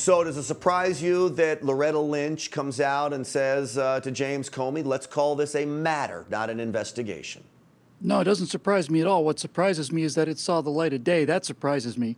So does it surprise you that Loretta Lynch comes out and says to James Comey, let's call this a matter, not an investigation? No, it doesn't surprise me at all. What surprises me is that it saw the light of day. That surprises me.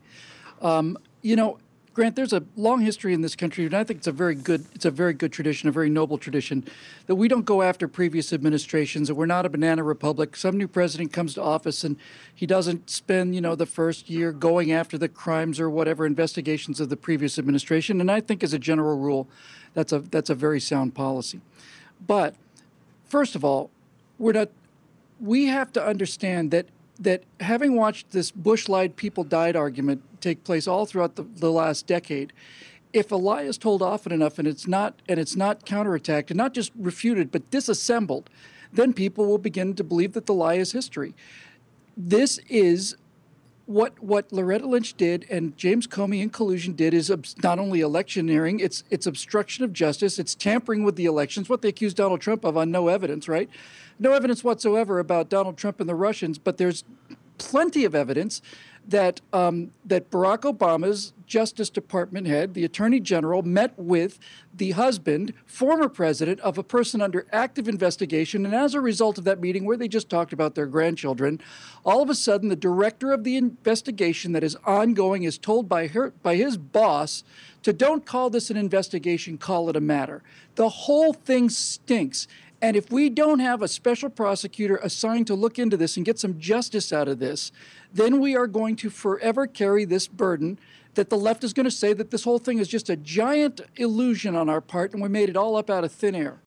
You know, Grant, there's a long history in this country, and I think it's a very good tradition, a very noble tradition, that we don't go after previous administrations, that we're not a banana republic. Some new president comes to office and he doesn't spend, the first year going after the crimes or whatever investigations of the previous administration. And I think as a general rule, that's a very sound policy. But first of all, we have to understand that having watched this Bush lied, people died argument take place all throughout the last decade, if a lie is told often enough and it's not counterattacked and not just refuted but disassembled, then people will begin to believe that the lie is history. This is what Loretta Lynch did and James Comey in collusion did is not only electioneering, it's obstruction of justice, it's tampering with the elections, what they accused Donald Trump of on no evidence, right? No evidence whatsoever about Donald Trump and the Russians, but there's plenty of evidence that that Barack Obama's Justice Department head, the Attorney General, met with the husband, former president, of a person under active investigation. And as a result of that meeting where they just talked about their grandchildren, all of a sudden the director of the investigation that is ongoing is told by his boss to don't call this an investigation, call it a matter. The whole thing stinks. And if we don't have a special prosecutor assigned to look into this and get some justice out of this, then we are going to forever carry this burden that the left is going to say that this whole thing is just a giant illusion on our part and we made it all up out of thin air.